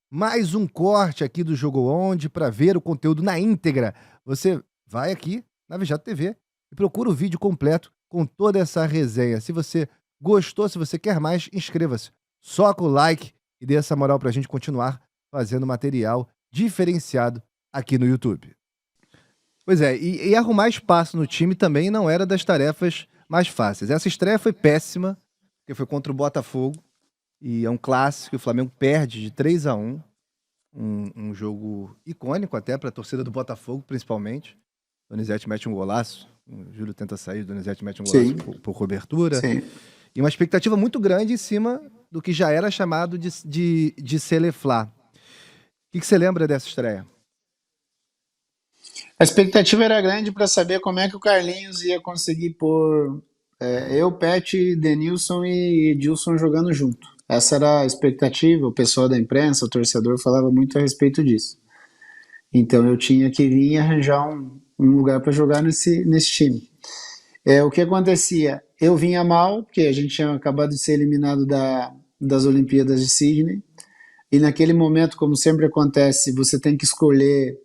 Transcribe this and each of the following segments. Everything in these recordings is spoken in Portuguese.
mais um corte aqui do Jogo Onde. Para ver o conteúdo na íntegra, você vai aqui na Vijato TV e procura o vídeo completo com toda essa resenha. Se você gostou, se você quer mais, inscreva-se. Soca o like e dê essa moral pra gente continuar fazendo material diferenciado aqui no YouTube. Pois é, e arrumar espaço no time também não era das tarefas mais fáceis. Essa estreia foi péssima, porque foi contra o Botafogo, e é um clássico, o Flamengo perde de 3-1, um jogo icônico até para a torcida do Botafogo, principalmente. Donizete mete um golaço, o Júlio tenta sair, o Donizete mete um golaço por cobertura. Sim. E uma expectativa muito grande em cima do que já era chamado de Seleflá. O que você lembra dessa estreia? A expectativa era grande para saber como é que o Carlinhos ia conseguir pôr eu, Pet, Denilson e Edilson jogando junto. Essa era a expectativa, o pessoal da imprensa, o torcedor falava muito a respeito disso. Então eu tinha que vir e arranjar um lugar para jogar nesse time. O que acontecia? Eu vinha mal, porque a gente tinha acabado de ser eliminado das Olimpíadas de Sydney, e naquele momento, como sempre acontece, você tem que escolher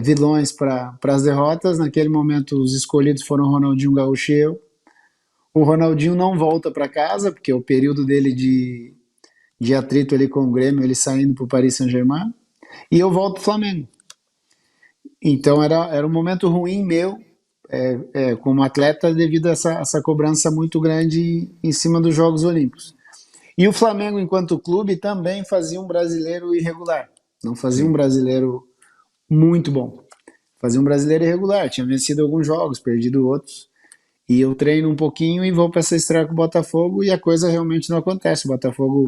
vilões para as derrotas. Naquele momento, os escolhidos foram Ronaldinho Gaúcho e eu. O Ronaldinho não volta para casa, porque o período dele de atrito ali com o Grêmio, ele saindo para o Paris Saint-Germain, e eu volto para o Flamengo. Então era um momento ruim meu, como atleta, devido a essa cobrança muito grande em cima dos Jogos Olímpicos. E o Flamengo, enquanto clube, também fazia um brasileiro irregular. Não fazia um brasileiro muito bom. Fazia um brasileiro irregular. Tinha vencido alguns jogos, perdido outros. E eu treino um pouquinho e vou para essa estreia com o Botafogo e a coisa realmente não acontece. O Botafogo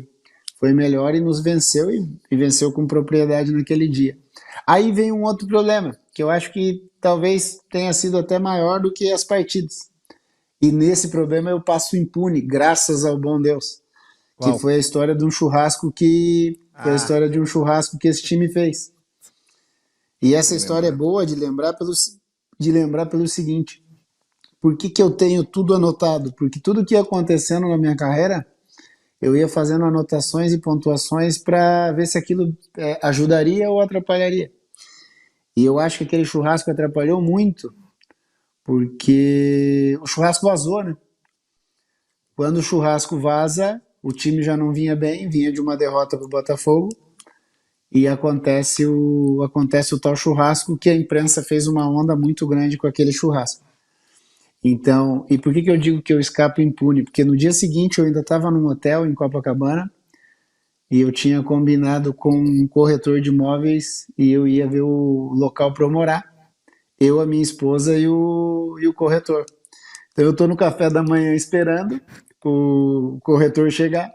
foi melhor e nos venceu, e venceu com propriedade naquele dia. Aí vem um outro problema, que eu acho que talvez tenha sido até maior do que as partidas. E nesse problema eu passo impune, graças ao bom Deus. Qual? Que foi a história de um churrasco que esse time fez. E essa história é boa de lembrar pelo seguinte: por que eu tenho tudo anotado? Porque tudo que ia acontecendo na minha carreira, eu ia fazendo anotações e pontuações para ver se aquilo ajudaria ou atrapalharia. E eu acho que aquele churrasco atrapalhou muito, porque o churrasco vazou, né? Quando o churrasco vaza, o time já não vinha bem, vinha de uma derrota para o Botafogo, e acontece o tal churrasco, que a imprensa fez uma onda muito grande com aquele churrasco. Então, e por que eu digo que eu escapo impune? Porque no dia seguinte eu ainda estava num hotel em Copacabana e eu tinha combinado com um corretor de imóveis e eu ia ver o local para eu morar. Eu, a minha esposa e o corretor. Então eu estou no café da manhã esperando o corretor chegar.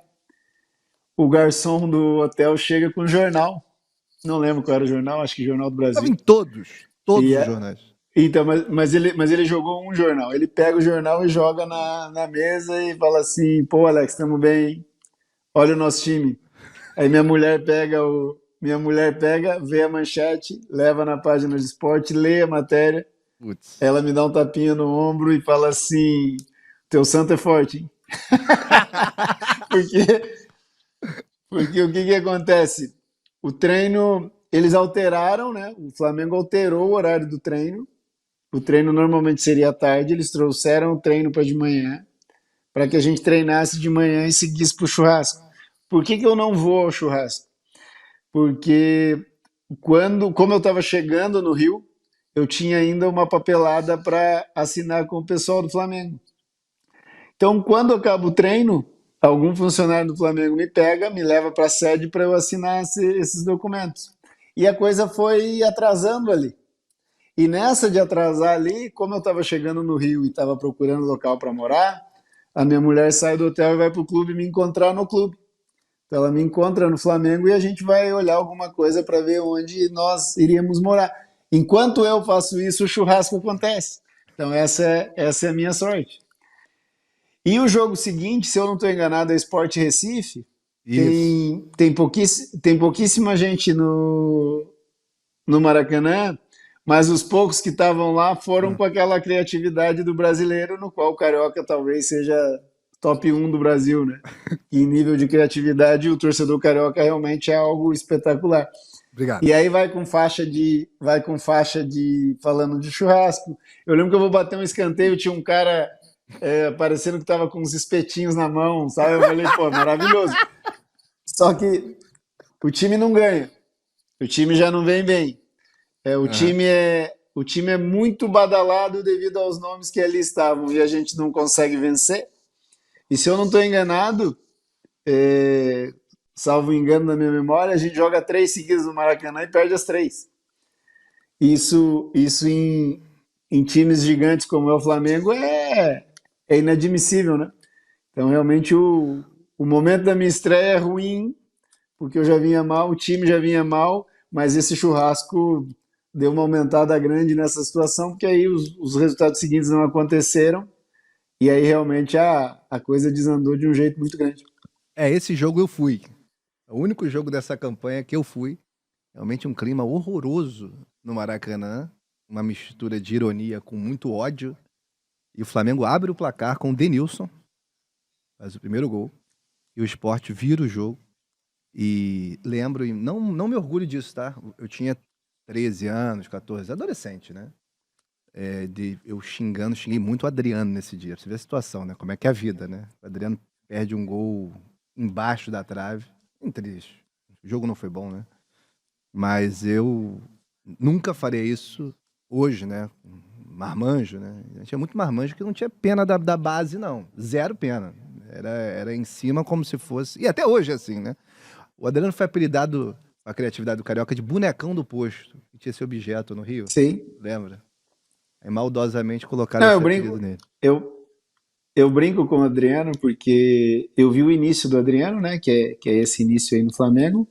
O garçom do hotel chega com o jornal. Não lembro qual era o jornal, acho que Jornal do Brasil. Estava em todos os jornais. Então, mas ele jogou um jornal. Ele pega o jornal e joga na mesa e fala assim: pô, Alex, estamos bem, hein? Olha o nosso time. Aí minha mulher pega, vê a manchete, leva na página de esporte, lê a matéria. Putz. Ela me dá um tapinha no ombro e fala assim: teu santo é forte, hein? Porque o que acontece? O treino, eles alteraram, né? O Flamengo alterou o horário do treino. O treino normalmente seria à tarde, eles trouxeram o treino para de manhã, para que a gente treinasse de manhã e seguisse para o churrasco. Por que eu não vou ao churrasco? Porque como eu estava chegando no Rio, eu tinha ainda uma papelada para assinar com o pessoal do Flamengo. Então, quando acaba o treino, algum funcionário do Flamengo me pega, me leva para a sede para eu assinar esses documentos. E a coisa foi atrasando ali. E nessa de atrasar ali, como eu estava chegando no Rio e estava procurando local para morar, a minha mulher sai do hotel e vai para o clube me encontrar no clube. Então ela me encontra no Flamengo e a gente vai olhar alguma coisa para ver onde nós iríamos morar. Enquanto eu faço isso, o churrasco acontece. Então essa é a minha sorte. E o jogo seguinte, se eu não estou enganado, é Sport Recife. Tem pouquíssima gente no Maracanã, mas os poucos que estavam lá foram com aquela criatividade do brasileiro, no qual o carioca talvez seja top 1 do Brasil, né? E em nível de criatividade, o torcedor carioca realmente é algo espetacular. Obrigado. E aí vai com faixa de falando de churrasco. Eu lembro que eu vou bater um escanteio, tinha um cara parecendo que tava com uns espetinhos na mão, sabe? Eu falei, pô, maravilhoso. Só que o time não ganha. O time já não vem bem. Aham. O time é muito badalado devido aos nomes que ali estavam e a gente não consegue vencer. E se eu não estou enganado, é, salvo engano na minha memória, a gente joga 3 seguidas no Maracanã e perde as 3. Isso em times gigantes como é o Flamengo é inadmissível, né? Então, realmente, o momento da minha estreia é ruim, porque eu já vinha mal, o time já vinha mal, mas esse churrasco deu uma aumentada grande nessa situação, porque aí os resultados seguintes não aconteceram, e aí realmente a coisa desandou de um jeito muito grande. Esse jogo eu fui. O único jogo dessa campanha que eu fui. Realmente um clima horroroso no Maracanã. Uma mistura de ironia com muito ódio. E o Flamengo abre o placar com o Denilson. Faz o primeiro gol. E o Sport vira o jogo. E lembro, e não me orgulho disso, tá? Eu tinha 13 anos, 14, adolescente, né? Eu xinguei muito o Adriano nesse dia. Pra você ver a situação, né? Como é que é a vida, né? O Adriano perde um gol embaixo da trave. Bem triste. O jogo não foi bom, né? Mas eu nunca faria isso hoje, né? Marmanjo, né? A gente é muito marmanjo que não tinha pena da base, não. Zero pena. Era em cima como se fosse. E até hoje é assim, né? O Adriano foi apelidado, a criatividade do Carioca, de bonecão do posto. Que tinha esse objeto no Rio. Sim. Lembra? Aí maldosamente colocaram Não, esse apelido nele. eu, eu brinco com o Adriano porque eu vi o início do Adriano, né? Que é esse início aí no Flamengo.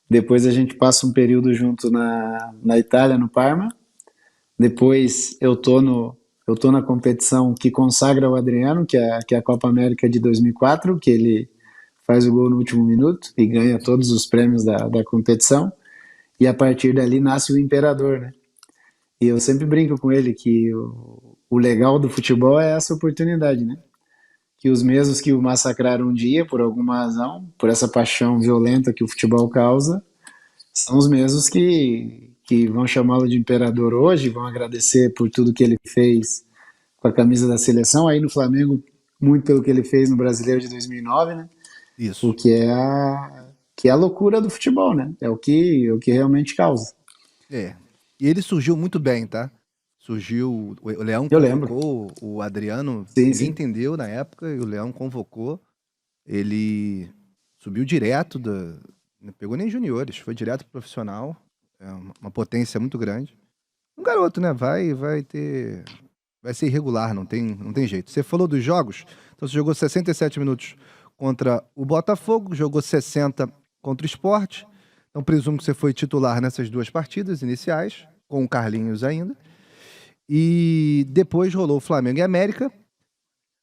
Depois a gente passa um período junto na Itália, no Parma. Depois eu tô na competição que consagra o Adriano, que é a Copa América de 2004, que ele faz o gol no último minuto e ganha todos os prêmios da competição. E a partir dali nasce o Imperador, né? E eu sempre brinco com ele que o legal do futebol é essa oportunidade, né? Que os mesmos que o massacraram um dia, por alguma razão, por essa paixão violenta que o futebol causa, são os mesmos que vão chamá-lo de imperador hoje, vão agradecer por tudo que ele fez com a camisa da seleção, aí no Flamengo, muito pelo que ele fez no Brasileiro de 2009, né? O Isso. que é a loucura do futebol, né? É o que realmente causa. É. E ele surgiu muito bem, tá? Surgiu. O Leão Eu lembro. convocou o Adriano. Sim, Ninguém sim. entendeu na época, e o Leão convocou. Ele subiu direto não pegou nem juniores, foi direto pro profissional. É uma potência muito grande. Um garoto, né? Vai ter. Vai ser irregular, não tem jeito. Você falou dos jogos, então você jogou 67 minutos contra o Botafogo, jogou 60 contra o Sport. Então presumo que você foi titular nessas duas partidas iniciais, com o Carlinhos ainda. E depois rolou o Flamengo e América.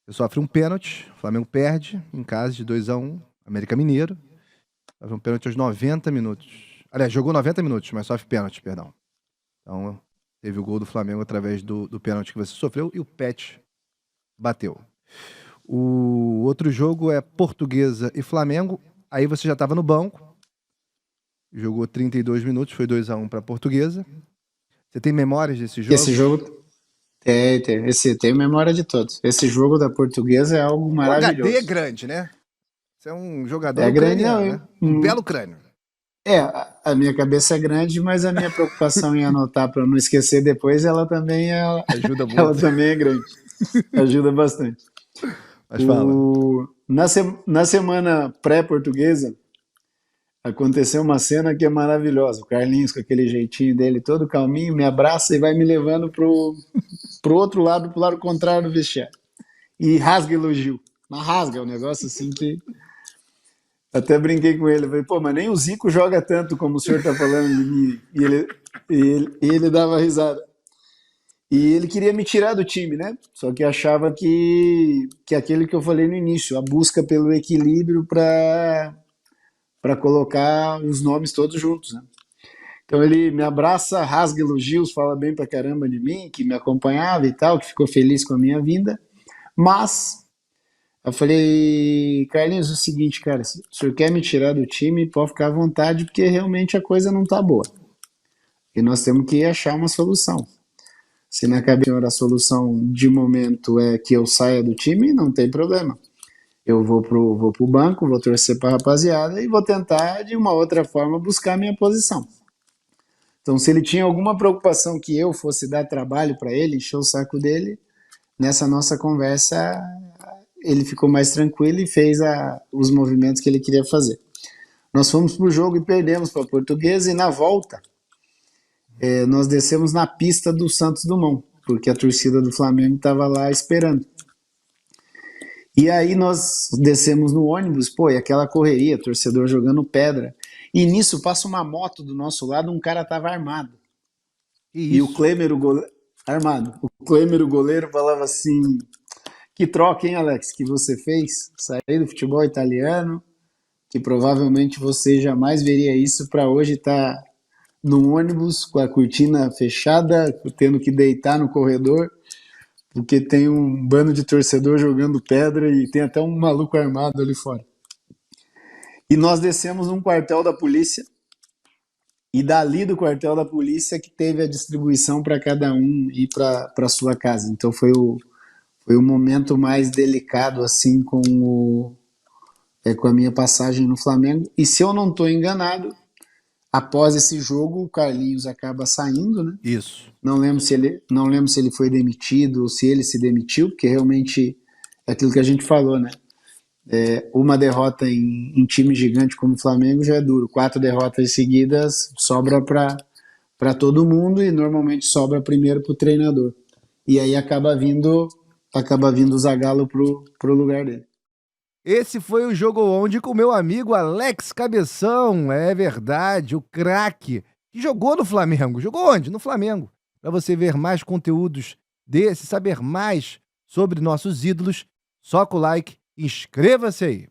Você sofre um pênalti, o Flamengo perde em casa de 2-1, América Mineiro. Sofre um pênalti aos 90 minutos. Aliás, jogou 90 minutos, mas sofre pênalti, perdão. Então, teve o gol do Flamengo através do pênalti que você sofreu e o Pet bateu. O outro jogo é Portuguesa e Flamengo. Aí você já estava no banco. Jogou 32 minutos, foi 2-1 para Portuguesa. Você tem memórias desse Esse jogo? jogo tem memória de todos. Esse jogo da Portuguesa é algo O HD é maravilhoso. grande, né? Você é um jogador É grande, não. ucraniano, né? Um belo crânio. A minha cabeça é grande, mas a minha preocupação em anotar para não esquecer depois, Ajuda ela muito. também é grande. Ajuda bastante. Mas fala. Na semana pré-portuguesa, aconteceu uma cena que é maravilhosa. O Carlinhos, com aquele jeitinho dele, todo calminho, me abraça e vai me levando pro outro lado, pro lado contrário do vestiário. E rasga elogio. Mas rasga, é um negócio assim que. Até brinquei com ele. Falei, pô, mas nem o Zico joga tanto como o senhor tá falando de mim. E ele dava risada. E ele queria me tirar do time, né? Só que achava que aquele que eu falei no início, a busca pelo equilíbrio para colocar os nomes todos juntos, né? Então ele me abraça, rasga elogios, fala bem pra caramba de mim, que me acompanhava e tal, que ficou feliz com a minha vinda, mas Eu falei, Carlinhos, é o seguinte, cara, se o senhor quer me tirar do time, pode ficar à vontade, porque realmente a coisa não tá boa. E nós temos que achar uma solução. Se na cabeça do senhor a solução de momento é que eu saia do time, não tem problema. Eu vou pro banco, vou torcer pra rapaziada e vou tentar, de uma outra forma, buscar a minha posição. Então, se ele tinha alguma preocupação que eu fosse dar trabalho para ele, encher o saco dele, nessa nossa conversa ele ficou mais tranquilo e fez os movimentos que ele queria fazer. Nós fomos pro jogo e perdemos para a Portuguesa e na volta nós descemos na pista do Santos Dumont, porque a torcida do Flamengo estava lá esperando. E aí nós descemos no ônibus, pô, e aquela correria, torcedor jogando pedra. E nisso passa uma moto do nosso lado, um cara tava armado. E o Klemer, o goleiro, armado. O Klemer, o goleiro, falava assim: que troca, hein, Alex, que você fez? Sair do futebol italiano, que provavelmente você jamais veria isso, para hoje estar no ônibus com a cortina fechada, tendo que deitar no corredor, porque tem um bando de torcedor jogando pedra e tem até um maluco armado ali fora. E nós descemos num quartel da polícia, e dali do quartel da polícia que teve a distribuição para cada um ir para sua casa. Então foi o momento mais delicado assim com a minha passagem no Flamengo. E se eu não estou enganado, após esse jogo o Carlinhos acaba saindo, né? Isso. Não lembro se ele foi demitido ou se ele se demitiu, porque realmente é aquilo que a gente falou, né? Uma derrota em time gigante como o Flamengo já é duro. 4 derrotas seguidas sobra para todo mundo e normalmente sobra primeiro para o treinador. E aí acaba vindo o Zagallo pro lugar dele. Esse foi o Jogo Onde com meu amigo Alex Cabeção, é verdade, o craque, que jogou no Flamengo. Jogou onde? No Flamengo. Para você ver mais conteúdos desse, saber mais sobre nossos ídolos, soca o like, inscreva-se aí.